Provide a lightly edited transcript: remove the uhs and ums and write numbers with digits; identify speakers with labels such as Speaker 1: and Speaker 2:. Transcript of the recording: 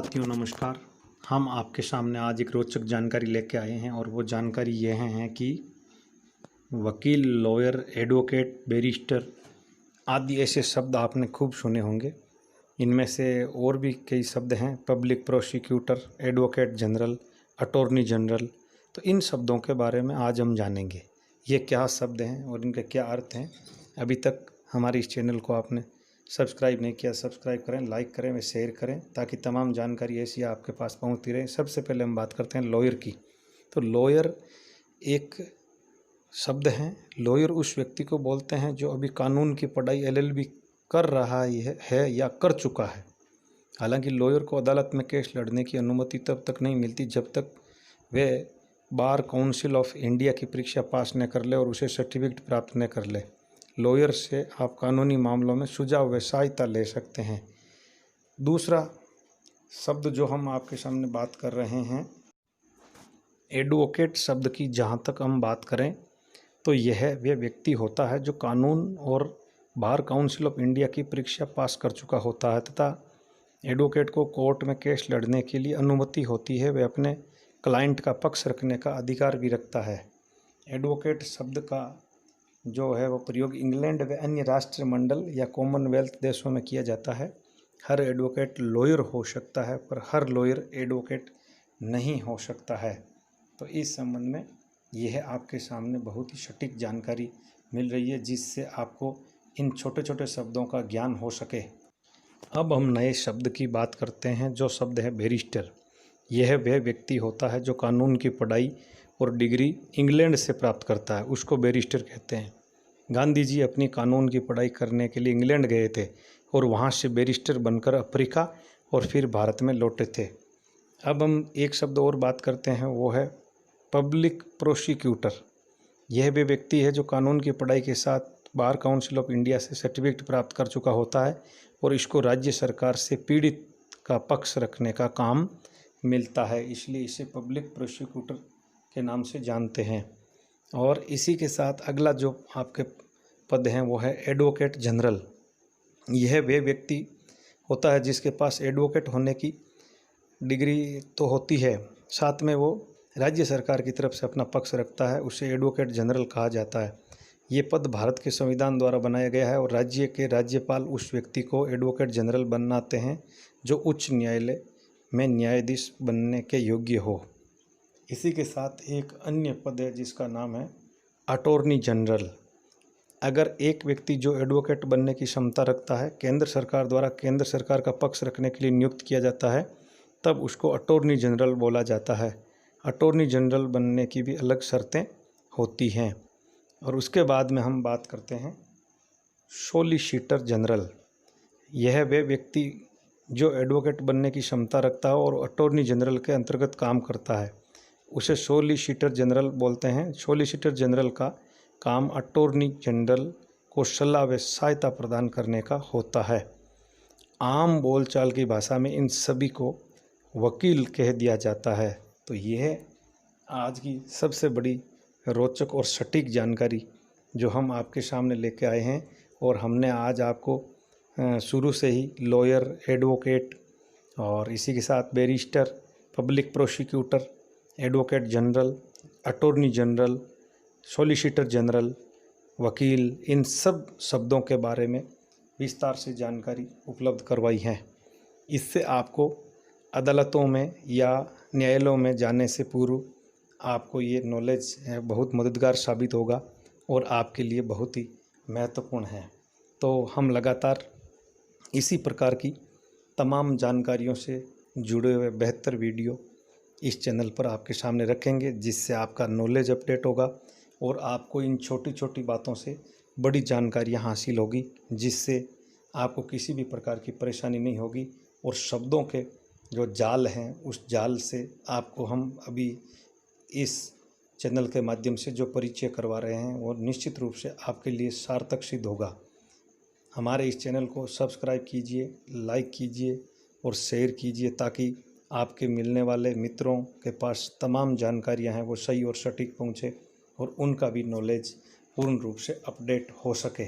Speaker 1: साथियों नमस्कार। हम आपके सामने आज एक रोचक जानकारी लेके आए हैं और वो जानकारी यह है कि वकील, लॉयर, एडवोकेट, बैरिस्टर आदि ऐसे शब्द आपने खूब सुने होंगे। इनमें से और भी कई शब्द हैं, public prosecutor, advocate general, attorney general. तो इन शब्दों के बारे में आज हम जानेंगे, ये क्या शब्द हैं और इनके क्या अर्थ हैं। अभी तक हमारे इस चैनल को आपने सब्सक्राइब नहीं किया, सब्सक्राइब करें, लाइक करें व शेयर करें ताकि तमाम जानकारी ऐसी आपके पास पहुंचती रहे। सबसे पहले हम बात करते हैं लॉयर की। तो लॉयर एक शब्द है। लॉयर उस व्यक्ति को बोलते हैं जो अभी कानून की पढ़ाई LLB कर रहा है या कर चुका है। हालांकि लॉयर को अदालत में केस लड़ने की अनुमति तब तक नहीं मिलती जब तक वे बार काउंसिल ऑफ इंडिया की परीक्षा पास न कर ले और उसे सर्टिफिकेट प्राप्त न कर ले। लॉयर से आप कानूनी मामलों में सुझाव व सहायता ले सकते हैं। दूसरा शब्द जो हम आपके सामने बात कर रहे हैं, एडवोकेट शब्द की जहाँ तक हम बात करें तो यह वह व्यक्ति होता है जो कानून और बार काउंसिल ऑफ इंडिया की परीक्षा पास कर चुका होता है तथा एडवोकेट को कोर्ट में केस लड़ने के लिए अनुमति होती है। वह अपने क्लाइंट का पक्ष रखने का अधिकार भी रखता है। एडवोकेट शब्द का जो है वो प्रयोग इंग्लैंड व अन्य राष्ट्रमंडल या कॉमनवेल्थ देशों में किया जाता है। हर एडवोकेट लॉयर हो सकता है पर हर लॉयर एडवोकेट नहीं हो सकता है। तो इस संबंध में यह आपके सामने बहुत ही सटीक जानकारी मिल रही है जिससे आपको इन छोटे छोटे शब्दों का ज्ञान हो सके। अब हम नए शब्द की बात करते हैं जो शब्द है बैरिस्टर। यह वह व्यक्ति होता है जो कानून की पढ़ाई और डिग्री इंग्लैंड से प्राप्त करता है, उसको बैरिस्टर कहते हैं। गांधी जी अपनी कानून की पढ़ाई करने के लिए इंग्लैंड गए थे और वहाँ से बैरिस्टर बनकर अफ्रीका और फिर भारत में लौटे थे। अब हम एक शब्द और बात करते हैं, वो है पब्लिक प्रोसिक्यूटर। यह भी व्यक्ति है जो कानून की पढ़ाई के साथ बार काउंसिल ऑफ इंडिया से सर्टिफिकेट प्राप्त कर चुका होता है और इसको राज्य सरकार से पीड़ित का पक्ष रखने का काम मिलता है, इसलिए इसे पब्लिक प्रोसिक्यूटर के नाम से जानते हैं। और इसी के साथ अगला जो आपके पद हैं वो है एडवोकेट जनरल। यह वह व्यक्ति होता है जिसके पास एडवोकेट होने की डिग्री तो होती है, साथ में वो राज्य सरकार की तरफ से अपना पक्ष रखता है, उसे एडवोकेट जनरल कहा जाता है। ये पद भारत के संविधान द्वारा बनाया गया है और राज्य के राज्यपाल उस व्यक्ति को एडवोकेट जनरल बनाते हैं जो उच्च न्यायालय में न्यायाधीश बनने के योग्य हो। इसी के साथ एक अन्य पद है जिसका नाम है अटॉर्नी जनरल। अगर एक व्यक्ति जो एडवोकेट बनने की क्षमता रखता है, केंद्र सरकार द्वारा केंद्र सरकार का पक्ष रखने के लिए नियुक्त किया जाता है, तब उसको अटॉर्नी जनरल बोला जाता है। अटॉर्नी जनरल बनने की भी अलग शर्तें होती हैं। और उसके बाद में हम बात करते हैं सॉलिसिटर जनरल। यह वह व्यक्ति जो एडवोकेट बनने की क्षमता रखता है और अटॉर्नी जनरल के अंतर्गत काम करता है, उसे सॉलिसिटर जनरल बोलते हैं। सॉलिसिटर जनरल का काम अटॉर्नी जनरल को सलाह व सहायता प्रदान करने का होता है। आम बोलचाल की भाषा में इन सभी को वकील कह दिया जाता है। तो यह आज की सबसे बड़ी रोचक और सटीक जानकारी जो हम आपके सामने लेके आए हैं। और हमने आज आपको शुरू से ही लॉयर, एडवोकेट और इसी के साथ barrister, public prosecutor, advocate general, attorney general, solicitor general, वकील, इन सब शब्दों के बारे में विस्तार से जानकारी उपलब्ध करवाई है। इससे आपको अदालतों में या न्यायालयों में जाने से पूर्व आपको ये नॉलेज बहुत मददगार साबित होगा और आपके लिए बहुत ही महत्वपूर्ण है। तो हम लगातार इसी प्रकार की तमाम जानकारियों से जुड़े हुए बेहतर वीडियो इस चैनल पर आपके सामने रखेंगे जिससे आपका नॉलेज अपडेट होगा और आपको इन छोटी छोटी बातों से बड़ी जानकारियाँ हासिल होगी जिससे आपको किसी भी प्रकार की परेशानी नहीं होगी। और शब्दों के जो जाल हैं उस जाल से आपको हम अभी इस चैनल के माध्यम से जो परिचय करवा रहे हैं वो निश्चित रूप से आपके लिए सार्थक सिद्ध होगा। हमारे इस चैनल को सब्सक्राइब कीजिए, लाइक कीजिए और शेयर कीजिए ताकि आपके मिलने वाले मित्रों के पास तमाम जानकारियां हैं वो सही और सटीक पहुंचे और उनका भी नॉलेज पूर्ण रूप से अपडेट हो सके।